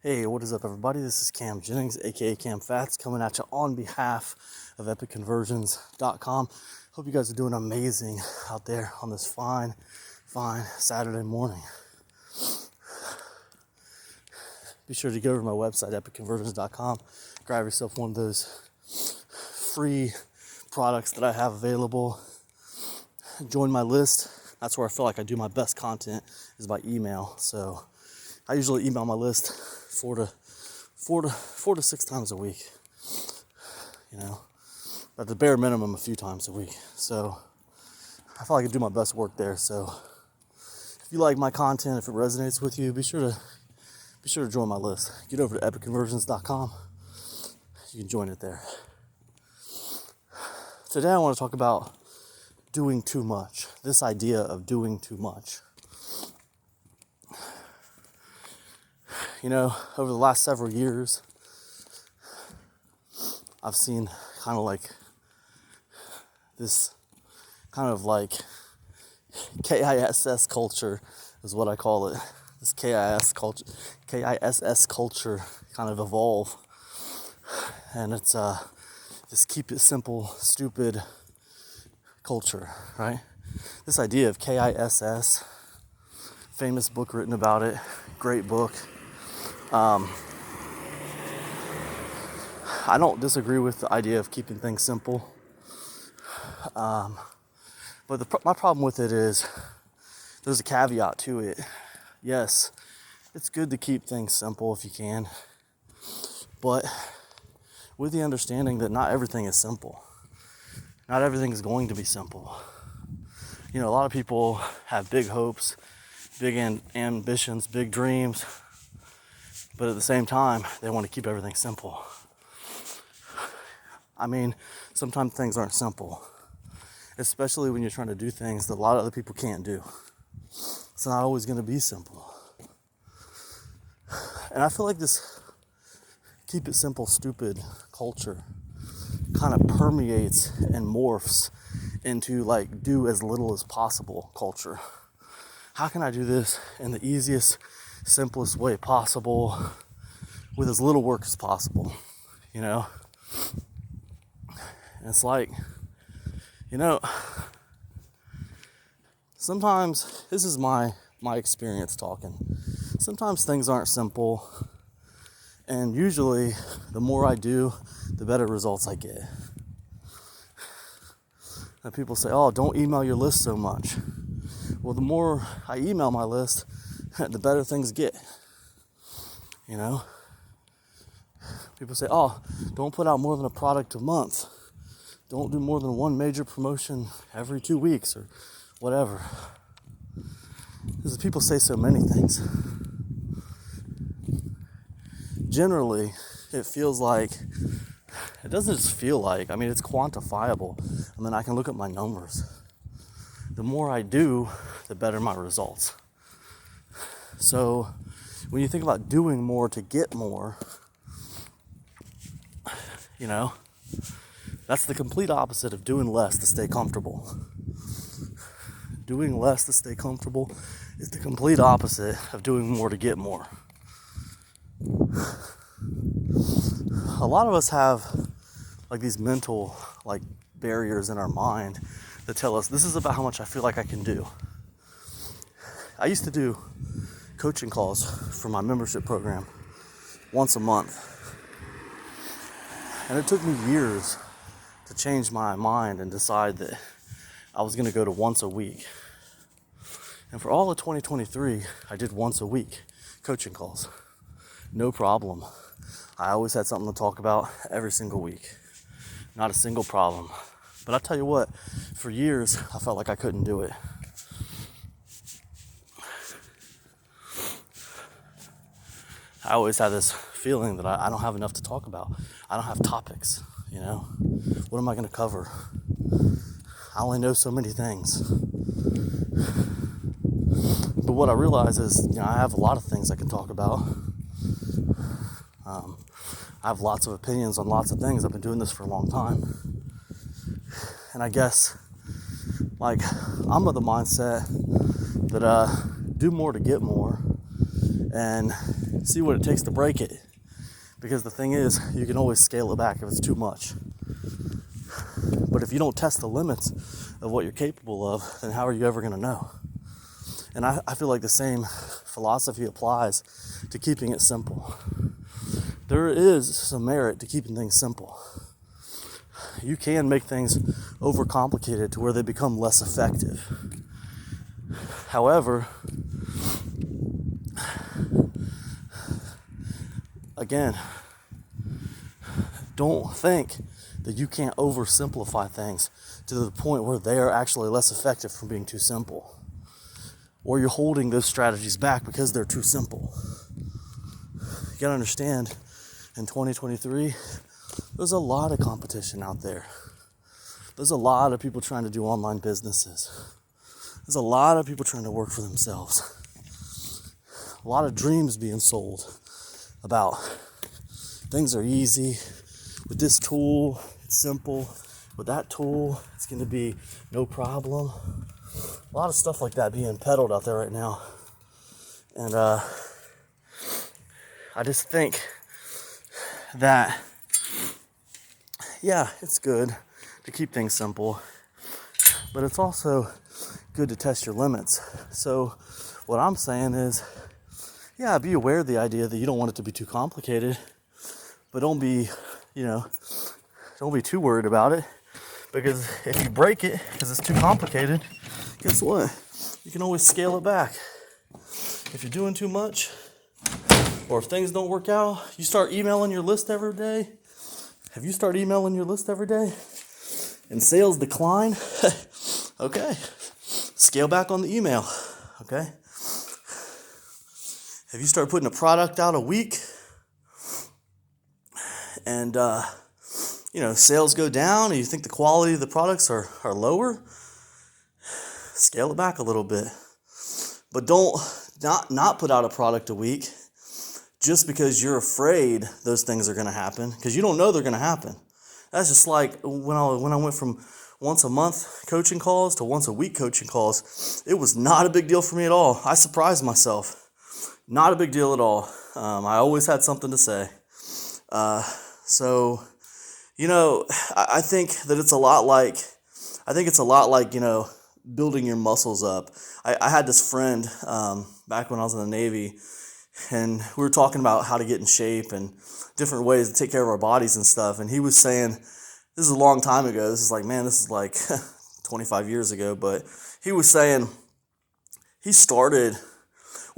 Hey, what is up, everybody? This is Cam Jennings, aka Cam Fats, coming at you on behalf of EpicConversions.com. Hope you guys are doing amazing out there on this fine Saturday morning. Be sure to go to my website, EpicConversions.com. Grab yourself one of those free products that I have available. Join my list. That's where I feel like I do my best content, is by email. So I usually email my list four to six times a week, at the bare minimum a few times a week. So I feel like I do my best work there. So if you like my content, if it resonates with you, be sure to join my list. Get over to EpicConversions.com. You can join it there. Today I want to talk about doing too much. This idea of doing too much. Over the last several years, I've seen kind of like this kind of like KISS culture is what I call it. This KISS culture kind of evolve. And it's this keep it simple, stupid culture, right? This idea of KISS, famous book written about it, great book. I don't disagree with the idea of keeping things simple. But my problem with it is there's a caveat to it. Yes, it's good to keep things simple if you can, but with the understanding that not everything is simple. Not everything is going to be simple. A lot of people have big hopes, big ambitions, big dreams, but at the same time, they want to keep everything simple. I mean, sometimes things aren't simple, especially when you're trying to do things that a lot of other people can't do. It's not always going to be simple. And I feel like this keep it simple, stupid culture kind of permeates and morphs into like do as little as possible culture. How can I do this in the easiest, simplest way possible with as little work as possible? And it's like, sometimes, this is my experience talking. Sometimes things aren't simple, and usually the more I do, the better results I get. And people say, oh, don't email your list so much. Well, the more I email my list, the better things get. People say, oh, don't put out more than a product a month. Don't do more than one major promotion every 2 weeks or whatever. Because people say so many things. Generally, it feels like, it doesn't just feel like, it's quantifiable. I can look at my numbers. The more I do, the better my results. So when you think about doing more to get more, that's the complete opposite of doing less to stay comfortable. Doing less to stay comfortable is the complete opposite of doing more to get more. A lot of us have like these mental barriers in our mind that tell us this is about how much I feel like I can do. I used to do coaching calls for my membership program once a month. And it took me years to change my mind and decide that I was going to go to once a week. And for all of 2023, I did once a week coaching calls. No problem. I always had something to talk about every single week. Not a single problem. But I tell you what, for years, I felt like I couldn't do it. I always had this feeling that I don't have enough to talk about. I don't have topics, What am I going to cover? I only know so many things. But what I realize is, I have a lot of things I can talk about. I have lots of opinions on lots of things. I've been doing this for a long time. And I guess, I'm of the mindset that do more to get more. And see what it takes to break it. Because the thing is, you can always scale it back if it's too much. But if you don't test the limits of what you're capable of, then how are you ever going to know? And I feel like the same philosophy applies to keeping it simple. There is some merit to keeping things simple. You can make things overcomplicated to where they become less effective. However, again, don't think that you can't oversimplify things to the point where they are actually less effective from being too simple. Or you're holding those strategies back because they're too simple. You gotta understand, in 2023, there's a lot of competition out there. There's a lot of people trying to do online businesses. There's a lot of people trying to work for themselves. A lot of dreams being sold about things are easy. With this tool, it's simple. With that tool, it's going to be no problem. A lot of stuff like that being peddled out there right now. And I just think that, yeah, it's good to keep things simple, but it's also good to test your limits. So what I'm saying is, yeah, be aware of the idea that you don't want it to be too complicated, but don't be too worried about it, because if you break it because it's too complicated, guess what? You can always scale it back. If you're doing too much, or if things don't work out, you start emailing your list every day. Have you started emailing your list every day and sales decline? Okay, scale back on the email. Okay. Have you started putting a product out a week and sales go down and you think the quality of the products are lower? Scale it back a little bit. But don't not put out a product a week just because you're afraid those things are going to happen, because you don't know they're going to happen. That's just like when I went from once a month coaching calls to once a week coaching calls. It was not a big deal for me at all. I surprised myself. Not a big deal at all. I always had something to say. So, I think that it's a lot like, building your muscles up. I had this friend back when I was in the Navy, and we were talking about how to get in shape and different ways to take care of our bodies and stuff. And he was saying, this is a long time ago. This is like 25 years ago. But he was saying we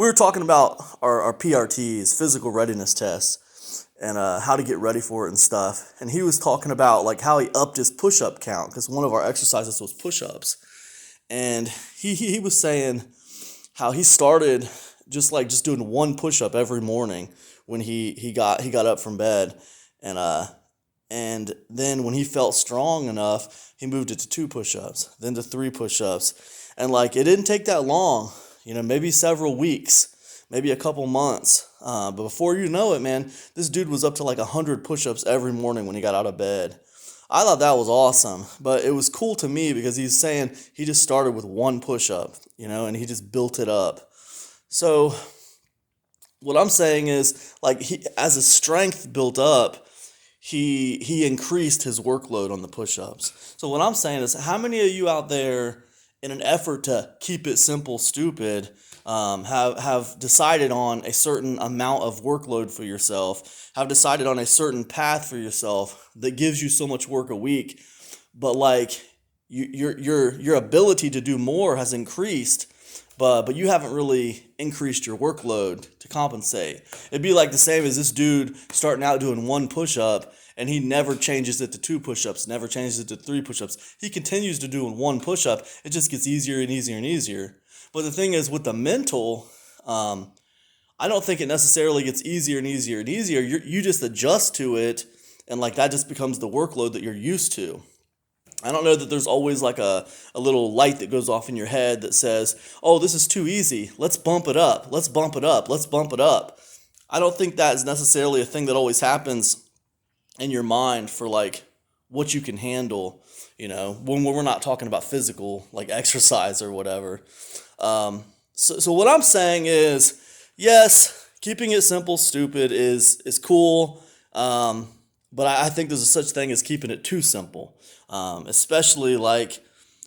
were talking about our PRTs, physical readiness tests, and how to get ready for it and stuff. And he was talking about like how he upped his push-up count, because one of our exercises was push-ups. And he was saying how he started just doing one push-up every morning when he got up from bed, and then when he felt strong enough, he moved it to 2 push-ups, then to 3 push-ups, and like it didn't take that long, maybe several weeks, maybe a couple months, but before you know it, man, this dude was up to like 100 push-ups every morning when he got out of bed. I thought that was awesome, but it was cool to me because he's saying he just started with 1 push-up, and he just built it up. So what I'm saying is, like, as his strength built up, he increased his workload on the push-ups. So what I'm saying is, how many of you out there, in an effort to keep it simple, stupid, have decided on a certain amount of workload for yourself, have decided on a certain path for yourself that gives you so much work a week, but like your ability to do more has increased, but you haven't really increased your workload to compensate. It'd be like the same as this dude starting out doing 1 push-up, and he never changes it to 2 push-ups, never changes it to 3 push-ups. He continues to do 1 push-up. It just gets easier and easier and easier. But the thing is, with the mental, I don't think it necessarily gets easier and easier and easier. You just adjust to it, and like that just becomes the workload that you're used to. I don't know that there's always like a little light that goes off in your head that says, oh, this is too easy. Let's bump it up. Let's bump it up. Let's bump it up. I don't think that is necessarily a thing that always happens in your mind for like what you can handle, when we're not talking about physical, like exercise or whatever. So what I'm saying is, yes, keeping it simple, stupid is cool. But I think there's a such thing as keeping it too simple. Especially like,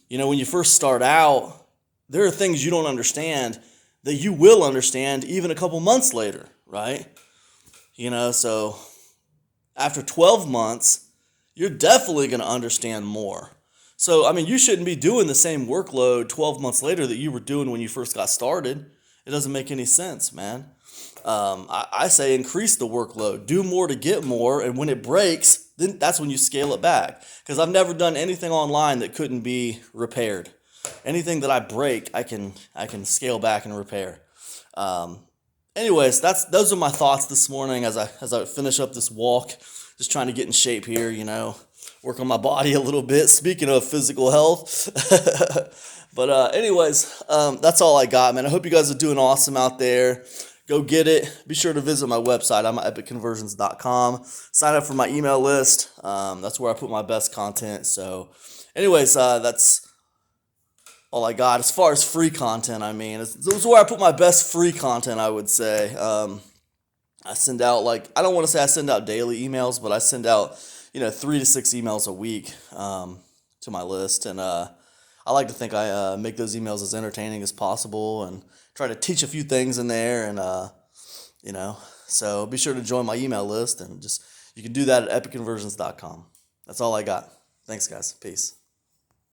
when you first start out, there are things you don't understand that you will understand even a couple months later, right? So after 12 months, you're definitely going to understand more. So, I mean, you shouldn't be doing the same workload 12 months later that you were doing when you first got started. It doesn't make any sense, man. I say increase the workload, do more to get more, and when it breaks, then that's when you scale it back. Because I've never done anything online that couldn't be repaired. Anything that I break, I can scale back and repair. Anyways, those are my thoughts this morning as I finish up this walk. Just trying to get in shape here, work on my body a little bit. Speaking of physical health. But anyways, that's all I got, man. I hope you guys are doing awesome out there. Go get it. Be sure to visit my website. I'm at epicconversions.com. Sign up for my email list. That's where I put my best content. So anyways, that's all I got. As far as free content, I mean, this is where I put my best free content, I would say. I send out, I don't want to say I send out daily emails, but I send out, 3 to 6 emails a week to my list. And I like to think I make those emails as entertaining as possible and try to teach a few things in there. And, so be sure to join my email list, and you can do that at epicconversions.com. That's all I got. Thanks, guys. Peace.